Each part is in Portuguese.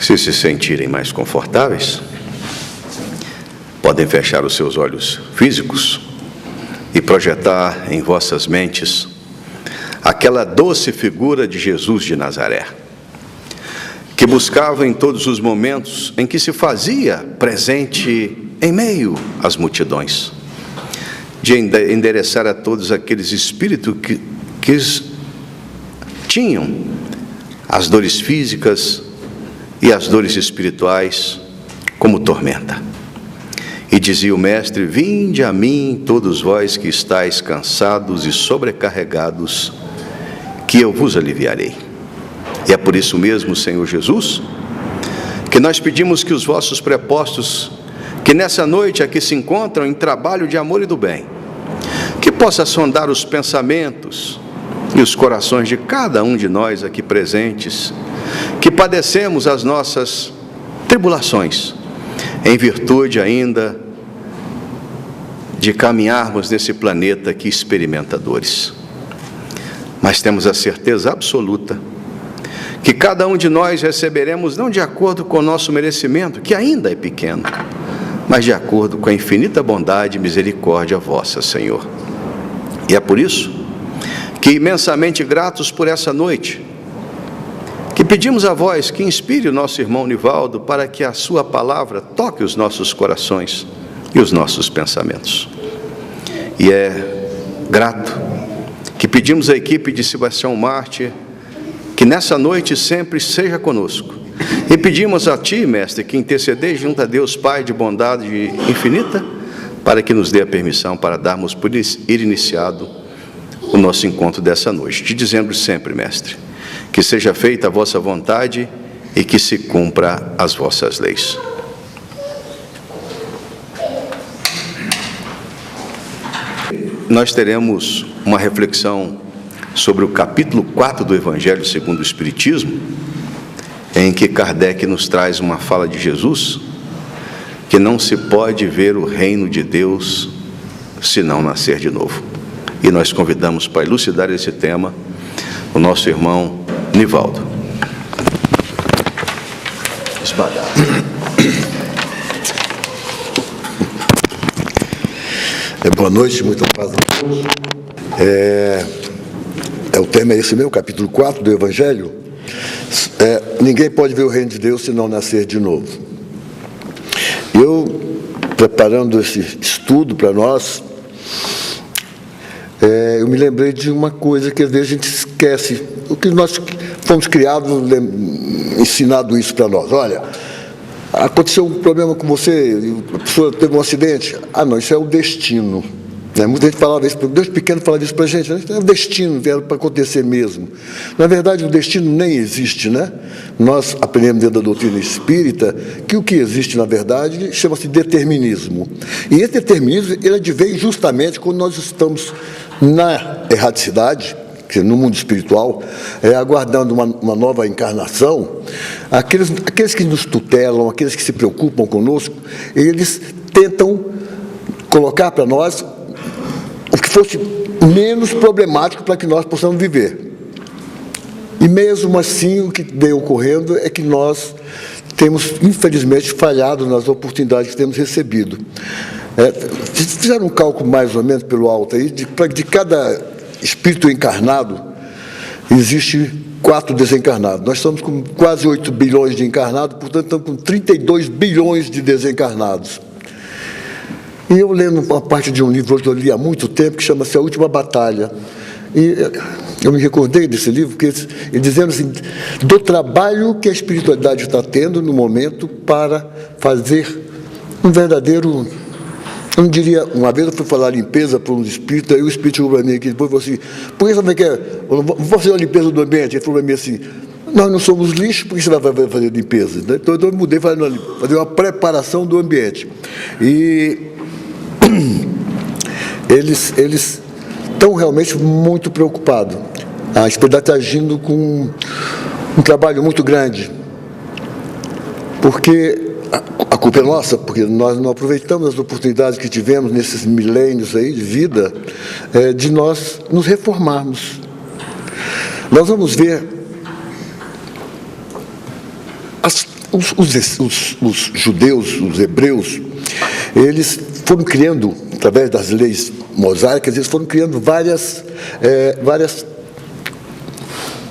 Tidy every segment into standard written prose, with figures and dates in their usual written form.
Se sentirem mais confortáveis, podem fechar os seus olhos físicos e projetar em vossas mentes aquela doce figura de Jesus de Nazaré, que buscava em todos os momentos em que se fazia presente em meio às multidões, de endereçar a todos aqueles espíritos que tinham as dores físicas e as dores espirituais como tormenta. E dizia o Mestre: vinde a mim, todos vós que estáis cansados e sobrecarregados, que eu vos aliviarei. E é por isso mesmo, Senhor Jesus, que nós pedimos que os vossos prepostos, que nessa noite aqui se encontram em trabalho de amor e do bem, que possa sondar os pensamentos e os corações de cada um de nós aqui presentes, que padecemos as nossas tribulações, em virtude ainda de caminharmos nesse planeta que experimenta dores. Mas temos a certeza absoluta que cada um de nós receberemos não de acordo com o nosso merecimento, que ainda é pequeno, mas de acordo com a infinita bondade e misericórdia vossa, Senhor. E é por isso que, imensamente gratos por essa noite, que pedimos a vós que inspire o nosso irmão Nivaldo para que a sua palavra toque os nossos corações e os nossos pensamentos. E é grato que pedimos à equipe de Sebastião Mártir que nessa noite sempre seja conosco. E pedimos a Ti, Mestre, que interceder junto a Deus Pai de bondade infinita, para que nos dê a permissão para darmos por ir iniciado o nosso encontro dessa noite. Te dizendo sempre, Mestre, que seja feita a vossa vontade e que se cumpra as vossas leis. Nós teremos uma reflexão sobre o capítulo 4 do Evangelho segundo o Espiritismo, em que Kardec nos traz uma fala de Jesus, que não se pode ver o reino de Deus se não nascer de novo. E nós convidamos para elucidar esse tema o nosso irmão Nivaldo. Boa noite, muita paz a todos. O tema é esse mesmo, capítulo 4 do Evangelho. Ninguém pode ver o reino de Deus se não nascer de novo. Eu, preparando esse estudo para nós, eu me lembrei de uma coisa que às vezes a gente esquece, o que nós fomos criados, ensinado isso para nós. Olha, aconteceu um problema com você, a pessoa teve um acidente. Ah, não, isso é o destino. Muita gente falava isso, Deus pequeno falava isso para a gente, é o destino, era para acontecer mesmo. Na verdade, o destino nem existe, né? Nós aprendemos dentro da doutrina espírita que o que existe, na verdade, chama-se determinismo. E esse determinismo, ele advém justamente quando nós estamos na erradicidade, quer dizer, no mundo espiritual, aguardando uma nova encarnação. Aqueles que nos tutelam, aqueles que se preocupam conosco, eles tentam colocar para nós o que fosse menos problemático para que nós possamos viver. E mesmo assim, o que vem ocorrendo é que nós temos, infelizmente, falhado nas oportunidades que temos recebido. Fizeram um cálculo mais ou menos pelo alto aí, de cada espírito encarnado, existe 4 desencarnados. Nós estamos com quase 8 bilhões de encarnados, portanto, estamos com 32 bilhões de desencarnados. E eu lendo uma parte de um livro que eu li há muito tempo, que chama-se A Última Batalha. E eu me recordei desse livro, que ele dizendo assim, do trabalho que a espiritualidade está tendo no momento para fazer um verdadeiro... Eu não diria, uma vez eu fui falar limpeza para um espírito, aí o espírito chegou para mim aqui, depois falou assim, por que você não quer, eu vou fazer uma limpeza do ambiente? Ele falou para mim assim, nós não somos lixo, por que você vai fazer limpeza? Então eu mudei, fazer uma preparação do ambiente. E eles estão realmente muito preocupados. A espiritualidade está agindo com um trabalho muito grande, porque a culpa é nossa, porque nós não aproveitamos as oportunidades que tivemos nesses milênios aí de vida, de nós nos reformarmos. Nós vamos ver os judeus, os hebreus, eles foram criando, através das leis mosaicas, eles foram criando várias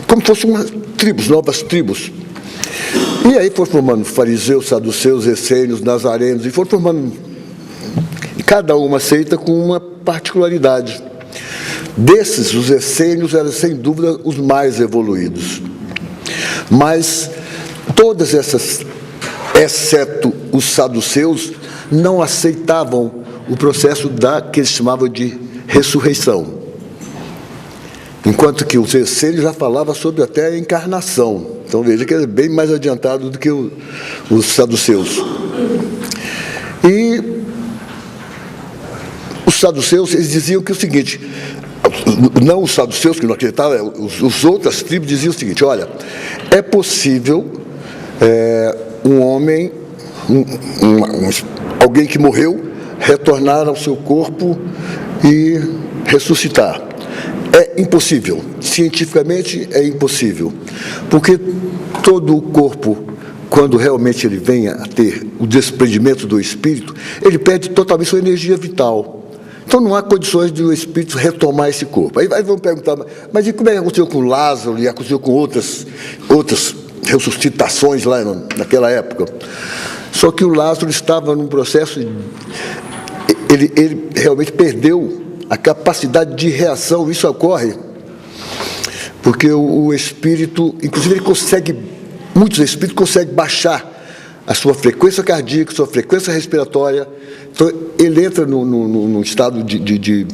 como fossem novas tribos. E aí foram formando fariseus, saduceus, essênios, nazarenos, e foram formando cada uma seita com uma particularidade. Desses, os essênios eram, sem dúvida, os mais evoluídos. Mas todas essas, exceto os saduceus, não aceitavam o processo que eles chamavam de ressurreição. Enquanto que os essênios já falavam sobre até a encarnação. Então veja que é bem mais adiantado do que os saduceus. E os saduceus, eles diziam que o seguinte, não os saduceus que não acreditavam, os outras tribos diziam o seguinte: olha, é possível um homem, alguém que morreu, retornar ao seu corpo e ressuscitar. É impossível, cientificamente é impossível, porque todo o corpo, quando realmente ele venha a ter o desprendimento do espírito, ele perde totalmente sua energia vital. Então não há condições de o espírito retomar esse corpo. Aí vão perguntar, mas e como é que aconteceu com Lázaro e aconteceu com outras ressuscitações lá naquela época? Só que o Lázaro estava num processo, ele realmente perdeu a capacidade de reação. Isso ocorre porque o espírito, inclusive muitos espíritos conseguem baixar a sua frequência cardíaca, sua frequência respiratória. Então ele entra num estado de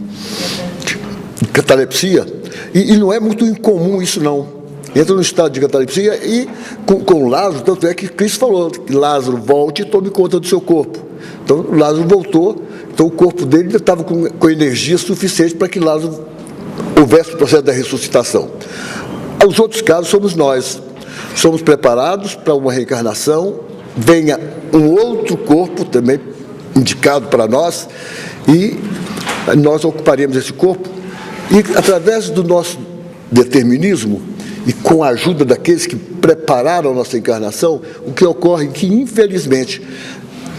catalepsia, e não é muito incomum isso não. Entra no estado de catalepsia e com Lázaro, tanto é que Cristo falou que Lázaro volte e tome conta do seu corpo. Então Lázaro voltou, então o corpo dele ainda estava com energia suficiente para que Lázaro houvesse o processo da ressuscitação. Os outros casos somos nós. Somos preparados para uma reencarnação, venha um outro corpo também indicado para nós, e nós ocuparemos esse corpo, e através do nosso determinismo, e com a ajuda daqueles que prepararam a nossa encarnação, o que ocorre é que, infelizmente,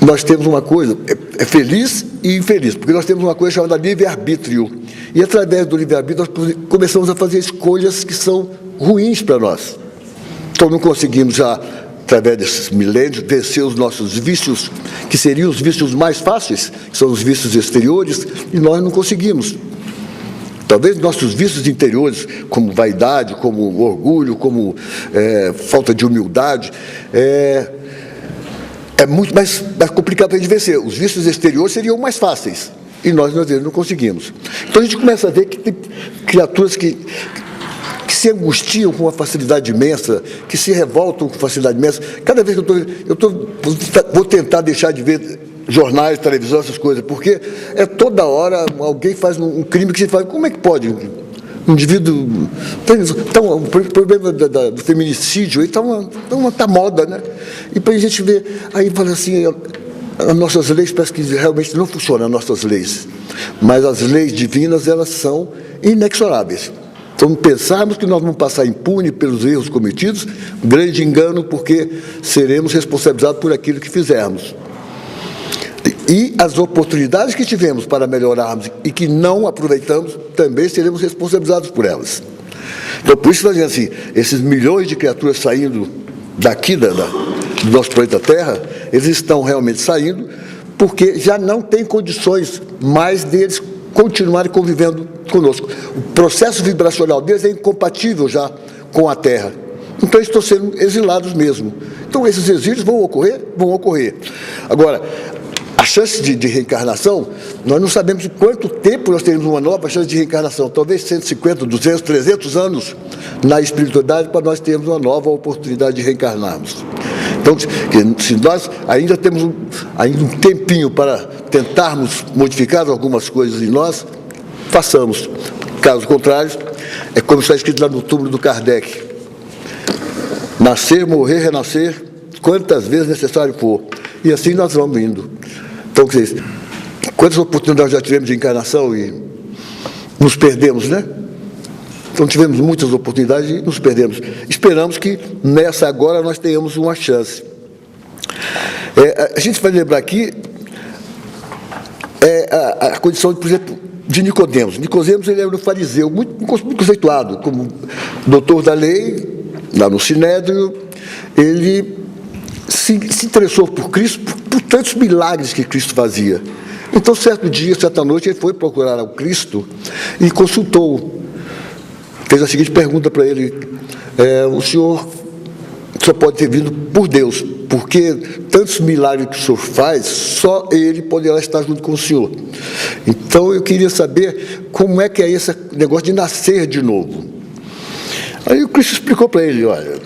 nós temos uma coisa, é feliz e infeliz, porque nós temos uma coisa chamada livre-arbítrio, e através do livre-arbítrio nós começamos a fazer escolhas que são ruins para nós. Então não conseguimos já, através desses milênios, vencer os nossos vícios, que seriam os vícios mais fáceis, que são os vícios exteriores, e nós não conseguimos. Talvez nossos vícios interiores, como vaidade, como orgulho, como falta de humildade, é muito mais complicado para a gente vencer. Os vícios exteriores seriam mais fáceis, e nós não conseguimos. Então a gente começa a ver que tem criaturas que se angustiam com uma facilidade imensa, que se revoltam com facilidade imensa. Cada vez que vou tentar deixar de ver jornais, televisão, essas coisas, porque toda hora alguém faz um crime que se faz. Como é que pode? Um indivíduo... Então, o problema do feminicídio está moda, né? E para a gente ver, aí fala assim, as nossas leis, parece que realmente não funcionam, as nossas leis, mas as leis divinas, elas são inexoráveis. Então, pensarmos que nós vamos passar impune pelos erros cometidos, grande engano, porque seremos responsabilizados por aquilo que fizermos. E as oportunidades que tivemos para melhorarmos e que não aproveitamos, também seremos responsabilizados por elas. Então, por isso, fazendo assim, esses milhões de criaturas saindo daqui do nosso planeta Terra, eles estão realmente saindo porque já não tem condições mais deles continuarem convivendo conosco. O processo vibracional deles é incompatível já com a Terra. Então, eles estão sendo exilados mesmo. Então, esses exílios vão ocorrer? Vão ocorrer. Agora, a chance de reencarnação, nós não sabemos em quanto tempo nós teremos uma nova chance de reencarnação. Talvez 150, 200, 300 anos na espiritualidade para nós termos uma nova oportunidade de reencarnarmos. Então, se nós ainda temos um tempinho para tentarmos modificar algumas coisas em nós, façamos. Caso contrário, é como está escrito lá no túmulo do Kardec: nascer, morrer, renascer, quantas vezes necessário for. E assim nós vamos indo. Então, quer dizer, quantas oportunidades já tivemos de encarnação e nos perdemos, né? Então, tivemos muitas oportunidades e nos perdemos. Esperamos que nessa agora nós tenhamos uma chance. A gente vai lembrar aqui a condição, por exemplo, de Nicodemos. Nicodemos, ele era um fariseu muito conceituado, como doutor da lei, lá no Sinédrio. Ele se interessou por Cristo, por tantos milagres que Cristo fazia. Então, certo dia, certa noite, ele foi procurar ao Cristo e consultou. Fez a seguinte pergunta para ele: o senhor só pode ter vindo por Deus, porque tantos milagres que o senhor faz, só ele poderá estar junto com o senhor. Então, eu queria saber como é que é esse negócio de nascer de novo. Aí o Cristo explicou para ele: olha,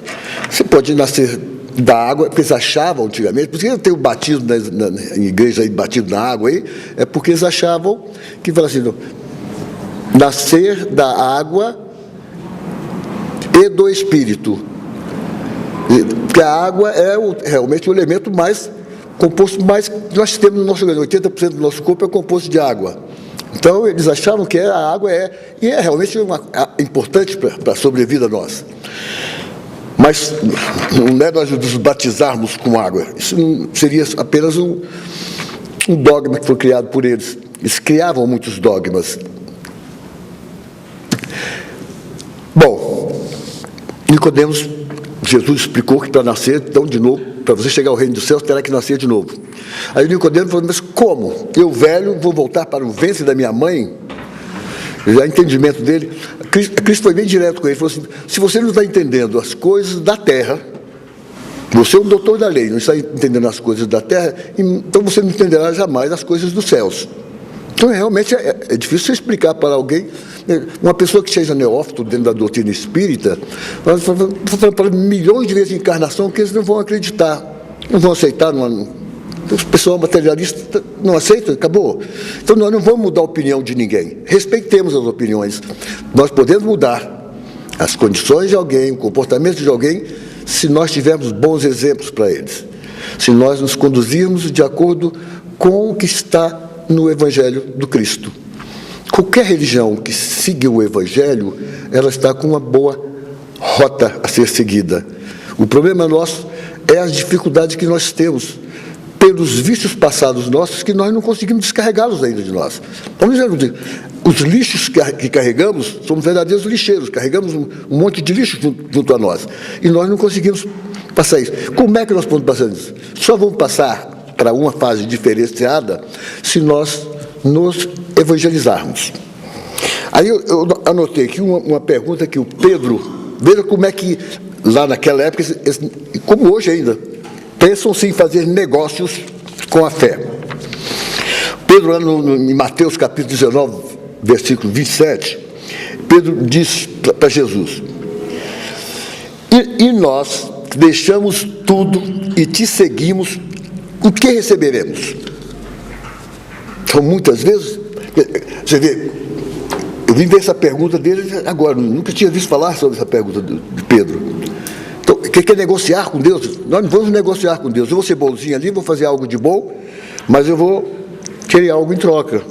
você pode nascer da água, porque eles achavam antigamente, porque tem o batismo na igreja aí, batismo na água aí, é porque eles achavam que, fala assim, nascer da água e do Espírito. Porque a água é realmente o elemento mais composto mais que nós temos no nosso organismo. 80% do nosso corpo é composto de água. Então, eles achavam que a água e é realmente importante para a sobrevida nossa. Mas não é nós nos batizarmos com água. Isso seria apenas um dogma que foi criado por eles. Eles criavam muitos dogmas. Bom, Nicodemos, Jesus explicou que para nascer, então, de novo, para você chegar ao reino dos céus, terá que nascer de novo. Aí Nicodemos falou: mas como? Eu, velho, vou voltar para o ventre da minha mãe? Já entendimento dele. Cristo foi bem direto com ele. Falou assim: se você não está entendendo as coisas da terra, você é um doutor da lei, não está entendendo as coisas da terra, então você não entenderá jamais as coisas dos céus. Então, realmente, é difícil você explicar para alguém, uma pessoa que seja neófito dentro da doutrina espírita, nós falamos para milhões de vezes de encarnação que eles não vão acreditar, não vão aceitar. O pessoal materialista não aceita, acabou. Então, nós não vamos mudar a opinião de ninguém. Respeitemos as opiniões. Nós podemos mudar as condições de alguém, o comportamento de alguém, se nós tivermos bons exemplos para eles. Se nós nos conduzirmos de acordo com o que está no Evangelho do Cristo. Qualquer religião que siga o Evangelho, ela está com uma boa rota a ser seguida. O problema nosso é as dificuldades que nós temos pelos vícios passados nossos, que nós não conseguimos descarregá-los ainda de nós. Vamos dizer, os lixos que carregamos somos verdadeiros lixeiros, carregamos um monte de lixo junto a nós, e nós não conseguimos passar isso. Como é que nós podemos passar isso? Só vamos passar para uma fase diferenciada se nós nos evangelizarmos. Aí eu anotei aqui uma pergunta que o Pedro, veja como é que lá naquela época, como hoje ainda, pensam sim em fazer negócios com a fé. Pedro, lá em Mateus capítulo 19, versículo 27, Pedro diz para Jesus: e nós deixamos tudo e te seguimos, o que receberemos? Então, muitas vezes, você vê, eu vim ver essa pergunta dele agora, nunca tinha visto falar sobre essa pergunta de Pedro. Então, quer negociar com Deus? Nós não vamos negociar com Deus. Eu vou ser bonzinho ali, vou fazer algo de bom, mas eu vou querer algo em troca,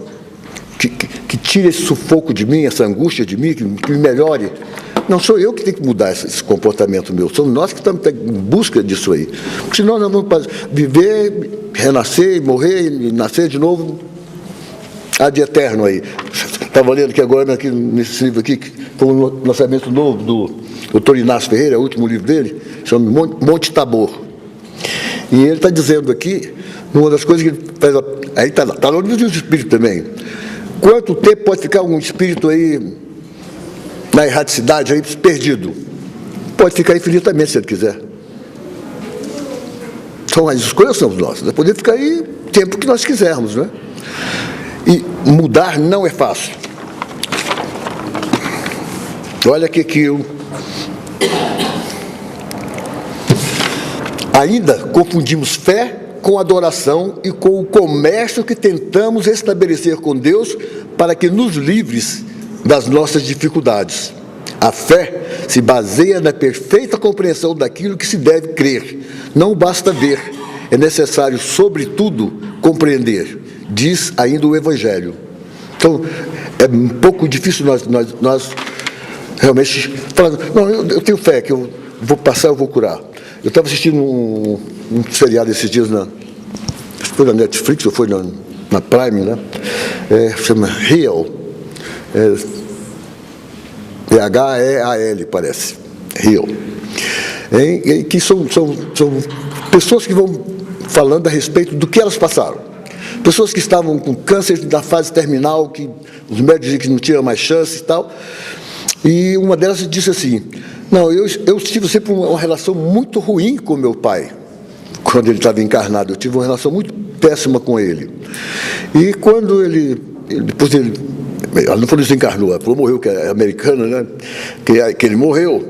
que tire esse sufoco de mim, essa angústia de mim, que me melhore. Não sou eu que tenho que mudar esse comportamento meu, somos nós que estamos em busca disso aí. Porque senão nós vamos viver, renascer, morrer e nascer de novo, ad eterno aí. Estava lendo aqui agora, nesse livro aqui, que foi um lançamento novo do Dr. Inácio Ferreira, o último livro dele, chama Monte Tabor. E ele está dizendo aqui, uma das coisas que ele faz, aí está no livro do Espírito também, quanto tempo pode ficar um espírito aí na erraticidade, aí perdido? Pode ficar infinitamente, se ele quiser. Então, as escolhas são nossas. Nós podemos ficar aí o tempo que nós quisermos, né? E mudar não é fácil. Olha que eu... Ainda confundimos fé com adoração e com o comércio que tentamos estabelecer com Deus para que nos livres das nossas dificuldades. A fé se baseia na perfeita compreensão daquilo que se deve crer. Não basta ver, é necessário, sobretudo, compreender. Diz ainda o Evangelho. Então, é um pouco difícil nós realmente falar, não, eu tenho fé que eu vou passar, eu vou curar. Eu estava assistindo um seriado esses dias acho que foi na Netflix ou foi na Prime, né? Chama Heal. H-E-A-L, parece. Heal. Que são pessoas que vão falando a respeito do que elas passaram. Pessoas que estavam com câncer da fase terminal, que os médicos diziam que não tinham mais chance e tal. E uma delas disse assim: não, eu tive sempre uma relação muito ruim com meu pai, quando ele estava encarnado. Eu tive uma relação muito péssima com ele. E quando depois ela não falou desencarnou, ela falou morreu, que é americana, né? Que ele morreu.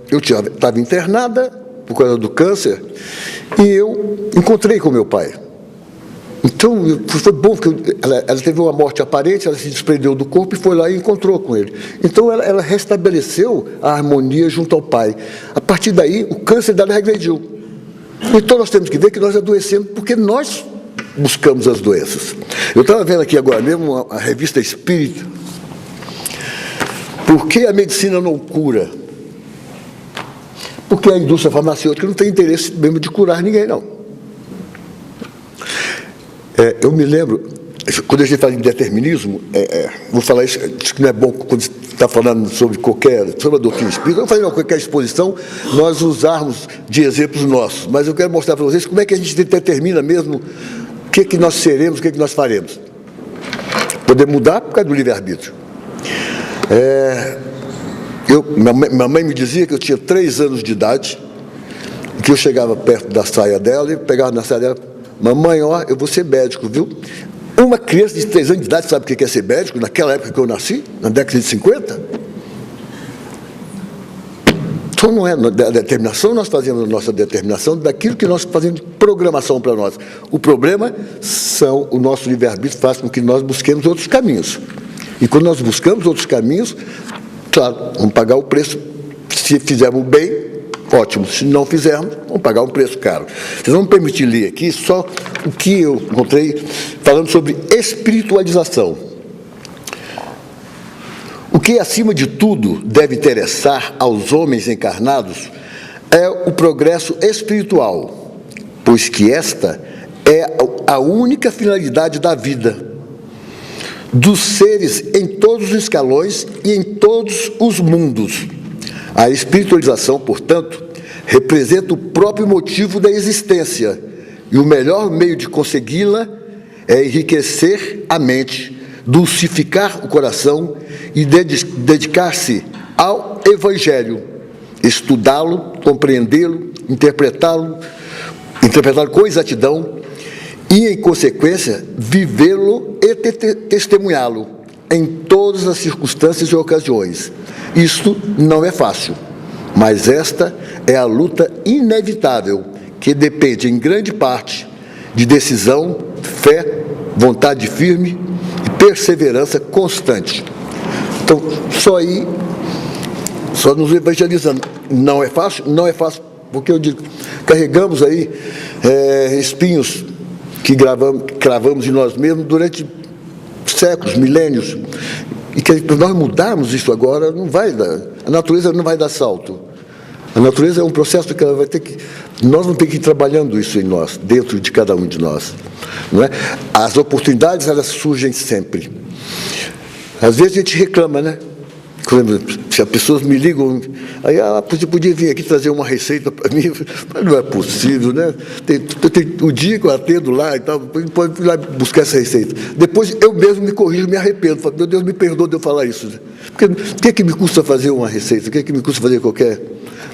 Eu estava internada por causa do câncer e eu encontrei com meu pai. Então, foi bom, porque ela teve uma morte aparente, ela se desprendeu do corpo e foi lá e encontrou com ele. Então, ela restabeleceu a harmonia junto ao pai. A partir daí, o câncer dela regrediu. Então, nós temos que ver que nós adoecemos porque nós buscamos as doenças. Eu estava vendo aqui agora mesmo a revista Espírita. Por que a medicina não cura? Porque a indústria farmacêutica não tem interesse mesmo de curar ninguém, não. Eu me lembro, quando a gente fala em determinismo, vou falar isso, acho que não é bom quando está falando sobre a doutrina espírita, não fazer qualquer exposição, nós usarmos de exemplos nossos, mas eu quero mostrar para vocês como é que a gente determina mesmo o que nós seremos, o que nós faremos. Poder mudar por causa do livre-arbítrio. Minha mãe me dizia que eu tinha 3 anos de idade, que eu chegava perto da saia dela e pegava na saia dela: mamãe, ó, eu vou ser médico, viu? Uma criança de 3 anos de idade sabe o que é ser médico, naquela época que eu nasci, na década de 50? Então não é a determinação, nós fazemos a nossa determinação daquilo que nós fazemos de programação para nós. O problema são o nosso livre-arbítrio faz com que nós busquemos outros caminhos. E quando nós buscamos outros caminhos, claro, vamos pagar o preço. Se fizermos bem, ótimo. Se não fizermos, vamos pagar um preço caro. Vocês vão me permitir ler aqui só o que eu encontrei falando sobre espiritualização. O que, acima de tudo, deve interessar aos homens encarnados é o progresso espiritual, pois que esta é a única finalidade da vida, dos seres em todos os escalões e em todos os mundos. A espiritualização, portanto, representa o próprio motivo da existência, e o melhor meio de consegui-la é enriquecer a mente, dulcificar o coração e dedicar-se ao Evangelho, estudá-lo, compreendê-lo, interpretá-lo com exatidão e, em consequência, vivê-lo e testemunhá-lo em todas as circunstâncias e ocasiões. Isto não é fácil, mas esta é a luta inevitável que depende, em grande parte, de decisão, fé, vontade firme e perseverança constante. Então, só nos evangelizando. Não é fácil? Não é fácil, porque eu digo, carregamos aí espinhos que cravamos em nós mesmos durante séculos, milênios, e que para nós mudarmos isso agora, não vai dar, a natureza não vai dar salto. A natureza é um processo que ela vai ter que, nós vamos ter que ir trabalhando isso em nós, dentro de cada um de nós, não é? As oportunidades, elas surgem sempre. Às vezes a gente reclama, né? Se as pessoas me ligam, aí, você podia vir aqui trazer uma receita para mim, mas não é possível, né? Tem o dia que eu atendo lá e tal, pode ir lá buscar essa receita. Depois eu mesmo me corrijo, me arrependo, falo, meu Deus, me perdoa de eu falar isso. Né? Porque o que é que me custa fazer uma receita? O que é que me custa fazer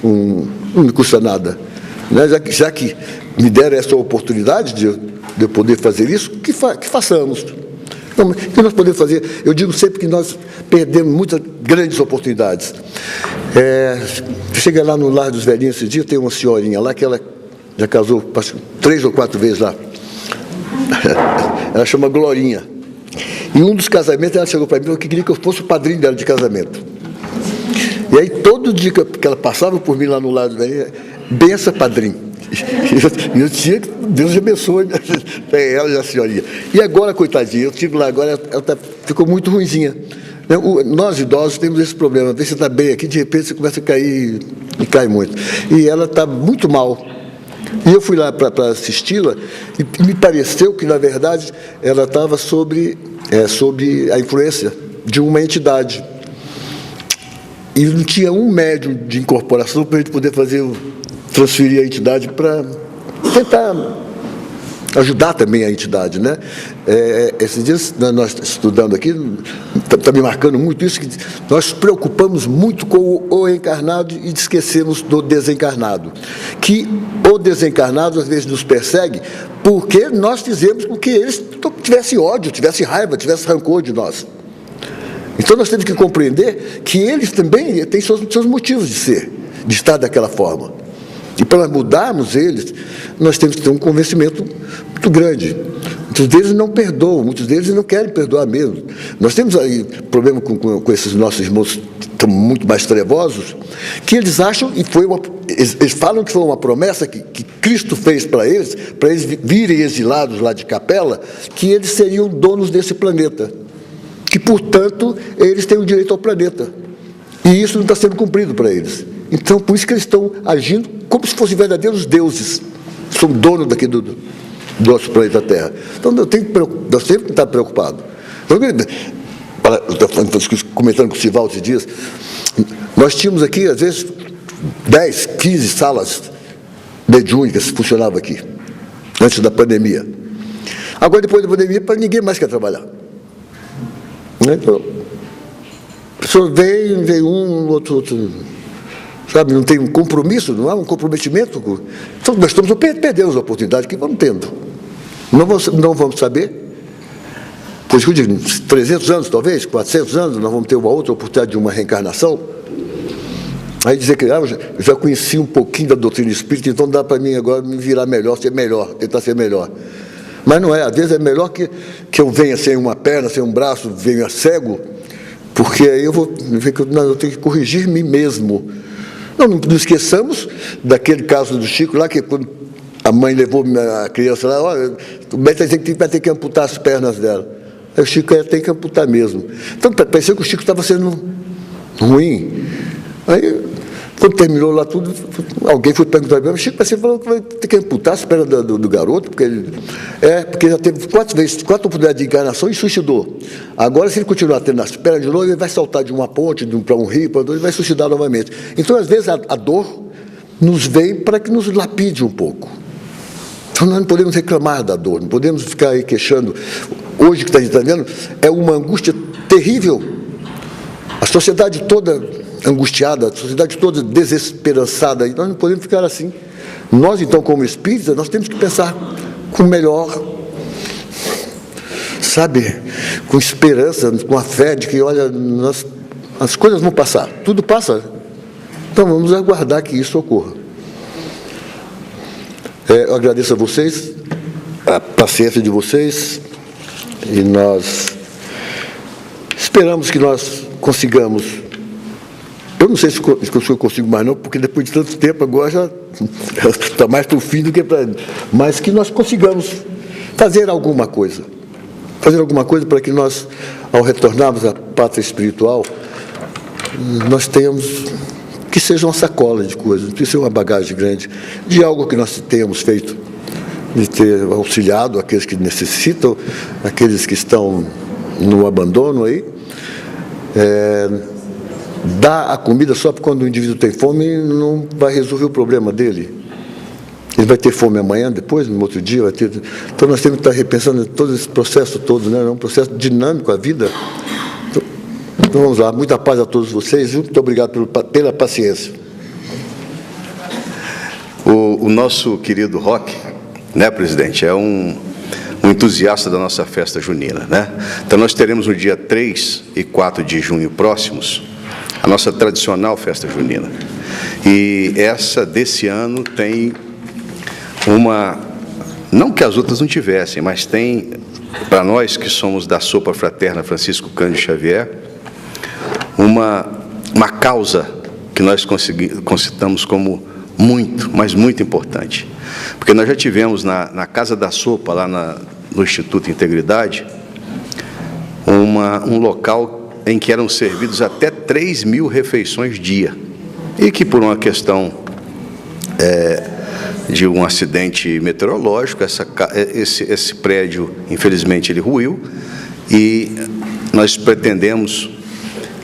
não me custa nada. Né? Já que me deram essa oportunidade de eu poder fazer isso, que façamos. Então, o que nós podemos fazer? Eu digo sempre que nós perdemos muitas grandes oportunidades. Chega lá no Lar dos Velhinhos esse dia, tem uma senhorinha lá que ela já casou 3 ou 4 vezes lá. Ela chama Glorinha. Em um dos casamentos ela chegou para mim e queria que eu fosse o padrinho dela de casamento. E aí todo dia que ela passava por mim lá no Lar dos Velhinhos, benção, padrinho. E eu tinha que, Deus abençoe ela e a senhorinha. E agora, coitadinha, eu estive lá agora, ela ficou muito ruinzinha. Nós idosos temos esse problema, às vezes você está bem aqui, de repente você começa a cair e cai muito. E ela está muito mal. E eu fui lá para assisti-la e me pareceu que, na verdade, ela estava sobre a influência de uma entidade. E não tinha um médium de incorporação para a gente poder transferir a entidade para tentar ajudar também a entidade, né? Esses dias, nós estudando aqui, está me marcando muito isso, que nós nos preocupamos muito com o encarnado e esquecemos do desencarnado. Que o desencarnado, às vezes, nos persegue porque nós fizemos com que eles tivessem ódio, tivessem raiva, tivessem rancor de nós. Então, nós temos que compreender que eles também têm seus motivos de ser, de estar daquela forma. E para mudarmos eles, nós temos que ter um convencimento muito grande. Muitos deles não perdoam, muitos deles não querem perdoar mesmo. Nós temos aí problema com esses nossos irmãos que estão muito mais trevosos, que eles acham, eles falam que foi uma promessa que Cristo fez para eles virem exilados lá de Capela, que eles seriam donos desse planeta. Que, portanto, eles têm o direito ao planeta. E isso não está sendo cumprido para eles. Então, por isso que eles estão agindo como se fossem verdadeiros deuses. São donos daqui do nosso planeta Terra. Então, nós temos que estar preocupados. Comentando com o Sivaldo esses dias, nós tínhamos aqui, às vezes, 10, 15 salas mediúnicas que funcionavam aqui, antes da pandemia. Agora, depois da pandemia, ninguém mais quer trabalhar. Então, a pessoa veio um, outro, sabe, não tem um compromisso, não há um comprometimento. Então, nós perdemos a oportunidade que vamos tendo. Não vamos saber. Por isso que eu digo, 300 anos, talvez, 400 anos, nós vamos ter uma outra oportunidade de uma reencarnação. Aí dizer que eu já conheci um pouquinho da doutrina espírita, então dá para mim agora me virar melhor, tentar ser melhor. Mas não é, às vezes é melhor que eu venha sem uma perna, sem um braço, venha cego, porque aí eu vou ver que eu tenho que corrigir mim mesmo. Não esqueçamos daquele caso do Chico lá, que quando a mãe levou a criança lá, olha, o médico vai ter que amputar as pernas dela. Aí o Chico tem que amputar mesmo. Então, parecia que o Chico estava sendo ruim. Aí, quando terminou lá tudo, alguém foi perguntar para mim, o Chico falou que vai ter que amputar as pernas do garoto, porque já teve 4 oportunidades de encarnação e suicidou. Agora, se ele continuar tendo as pernas de novo, ele vai saltar de uma ponte para um rio, ele vai suicidar novamente. Então, às vezes, a dor nos vem para que nos lapide um pouco. Então, nós não podemos reclamar da dor, não podemos ficar aí queixando. Hoje, o que está vendo, é uma angústia terrível. A sociedade toda angustiada, a sociedade toda desesperançada, e nós não podemos ficar assim. Nós, então, como espíritas, nós temos que pensar com melhor, sabe, com esperança, com a fé de que, olha, as coisas vão passar, tudo passa. Então, vamos aguardar que isso ocorra. Eu agradeço a vocês, a paciência de vocês, e nós esperamos que nós consigamos. Eu não sei se eu consigo mais não, porque depois de tanto tempo agora já está mais para o fim do que para... Mas que nós consigamos fazer alguma coisa para que nós, ao retornarmos à pátria espiritual, nós tenhamos, que seja uma sacola de coisas, que seja uma bagagem grande, de algo que nós tenhamos feito, de ter auxiliado aqueles que necessitam, aqueles que estão no abandono aí, dar a comida só quando o indivíduo tem fome não vai resolver o problema dele. Ele vai ter fome amanhã, depois, no outro dia vai ter. Então nós temos que estar repensando todo esse processo todo, né? É um processo dinâmico a vida. Então vamos lá, muita paz a todos vocês, muito obrigado pela paciência. O nosso querido Roque, né, presidente, é um entusiasta da nossa festa junina, né? Então nós teremos no dia 3 e 4 de junho próximos a nossa tradicional festa junina. E essa desse ano tem não que as outras não tivessem, mas tem, para nós que somos da Sopa Fraterna Francisco Cândido Xavier, uma causa que nós consideramos como muito, mas muito importante. Porque nós já tivemos na Casa da Sopa, lá no Instituto Integridade, um local em que eram servidos até 3.000 refeições dia, e que por uma questão de um acidente meteorológico. Esse prédio, infelizmente, ele ruiu, e nós pretendemos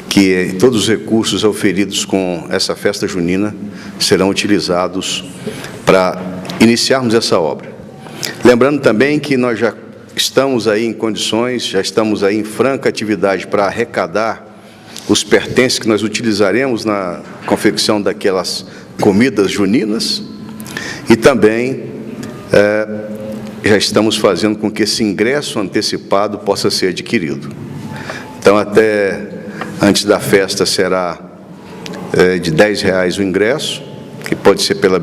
que todos os recursos auferidos com essa festa junina serão utilizados para iniciarmos essa obra. Lembrando também que nós já estamos aí em condições, já estamos aí em franca atividade para arrecadar os pertences que nós utilizaremos na confecção daquelas comidas juninas, e também já estamos fazendo com que esse ingresso antecipado possa ser adquirido. Então, até antes da festa será de R$10 o ingresso, que pode ser pela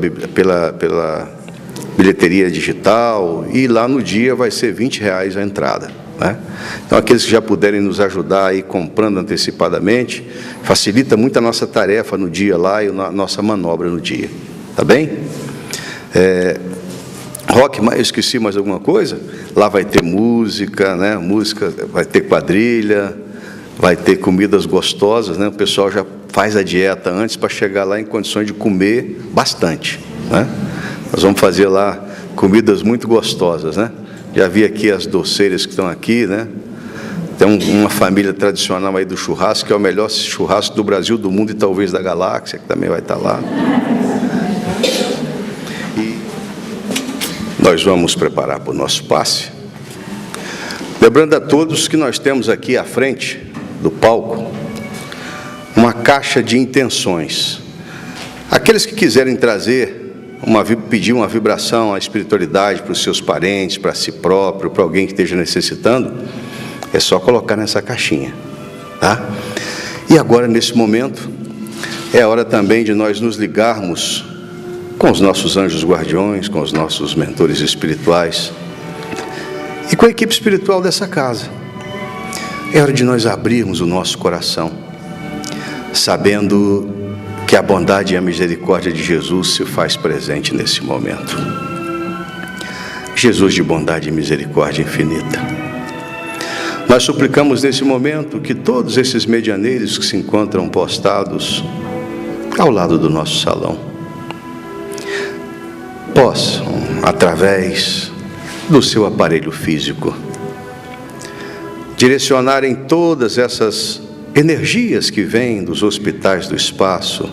bilheteria digital, e lá no dia vai ser R$20 a entrada, né? Então, aqueles que já puderem nos ajudar aí comprando antecipadamente, facilita muito a nossa tarefa no dia lá e a nossa manobra no dia, tá bem? Rock, mas eu esqueci mais alguma coisa? Lá vai ter música, né? Música, vai ter quadrilha, vai ter comidas gostosas, né? O pessoal já faz a dieta antes para chegar lá em condições de comer bastante, né? Nós vamos fazer lá comidas muito gostosas, né? Já vi aqui as doceiras que estão aqui, né? Tem uma família tradicional aí do churrasco, que é o melhor churrasco do Brasil, do mundo e talvez da galáxia, que também vai estar lá. E nós vamos preparar para o nosso passe. Lembrando a todos que nós temos aqui à frente do palco uma caixa de intenções. Aqueles que quiserem trazer pedir uma vibração à espiritualidade para os seus parentes, para si próprio, para alguém que esteja necessitando, é só colocar nessa caixinha, tá? E agora, nesse momento, é hora também de nós nos ligarmos com os nossos anjos guardiões, com os nossos mentores espirituais e com a equipe espiritual dessa casa. É hora de nós abrirmos o nosso coração, sabendo que a bondade e a misericórdia de Jesus se faz presente nesse momento. Jesus de bondade e misericórdia infinita, nós suplicamos nesse momento que todos esses medianeiros que se encontram postados ao lado do nosso salão possam, através do seu aparelho físico, direcionarem todas essas energias que vêm dos hospitais do espaço,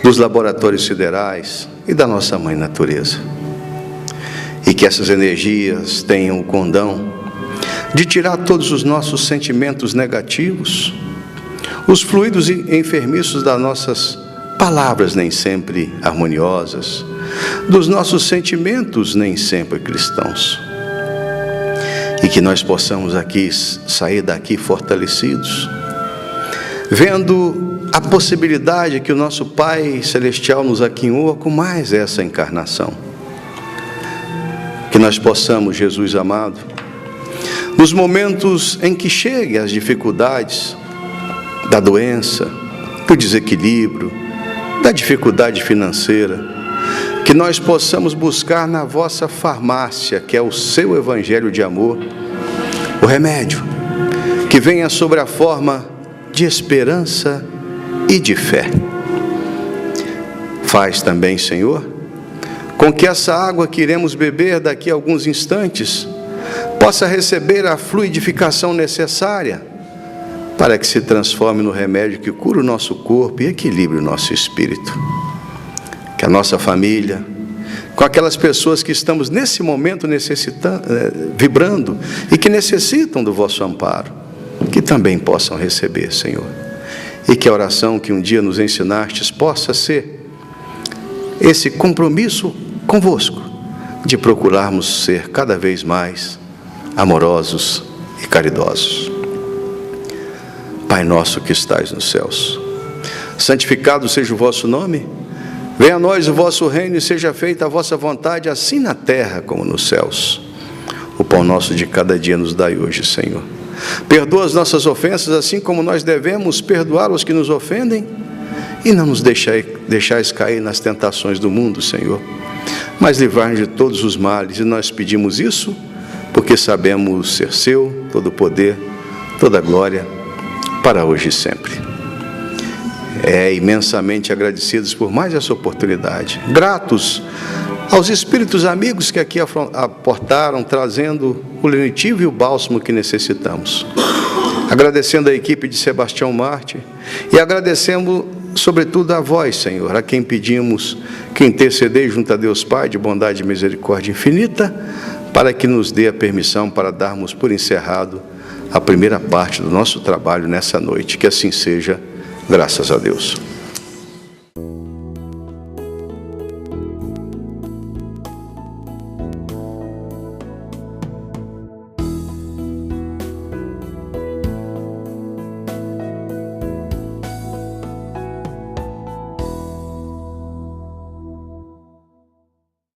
dos laboratórios siderais e da nossa mãe natureza. E que essas energias tenham o condão de tirar todos os nossos sentimentos negativos, os fluidos enfermiços das nossas palavras nem sempre harmoniosas, dos nossos sentimentos nem sempre cristãos. E que nós possamos sair daqui fortalecidos, vendo a possibilidade que o nosso Pai Celestial nos aquinhoa com mais essa encarnação. Que nós possamos, Jesus amado, nos momentos em que cheguem as dificuldades da doença, do desequilíbrio, da dificuldade financeira, que nós possamos buscar na vossa farmácia, que é o seu evangelho de amor, o remédio, que venha sobre a forma de esperança e de fé. Faz também, Senhor, com que essa água que iremos beber daqui a alguns instantes possa receber a fluidificação necessária para que se transforme no remédio que cura o nosso corpo e equilibre o nosso espírito. Que a nossa família, com aquelas pessoas que estamos nesse momento vibrando e que necessitam do vosso amparo, que também possam receber, Senhor. E que a oração que um dia nos ensinastes possa ser esse compromisso convosco, de procurarmos ser cada vez mais amorosos e caridosos. Pai nosso que estais nos céus, santificado seja o vosso nome, venha a nós o vosso reino e seja feita a vossa vontade, assim na terra como nos céus. O pão nosso de cada dia nos dai hoje, Senhor. Perdoa as nossas ofensas, assim como nós devemos perdoar os que nos ofendem, e não nos deixais cair nas tentações do mundo, Senhor, mas livrai-nos de todos os males. E nós pedimos isso porque sabemos ser seu todo o poder, toda a glória, para hoje e sempre. Imensamente agradecidos por mais essa oportunidade, gratos aos espíritos amigos que aqui aportaram, trazendo o lenitivo e o bálsamo que necessitamos. Agradecendo a equipe de Sebastião Marte e agradecemos, sobretudo, a vós, Senhor, a quem pedimos que intercedei junto a Deus Pai de bondade e misericórdia infinita, para que nos dê a permissão para darmos por encerrado a primeira parte do nosso trabalho nessa noite. Que assim seja, graças a Deus.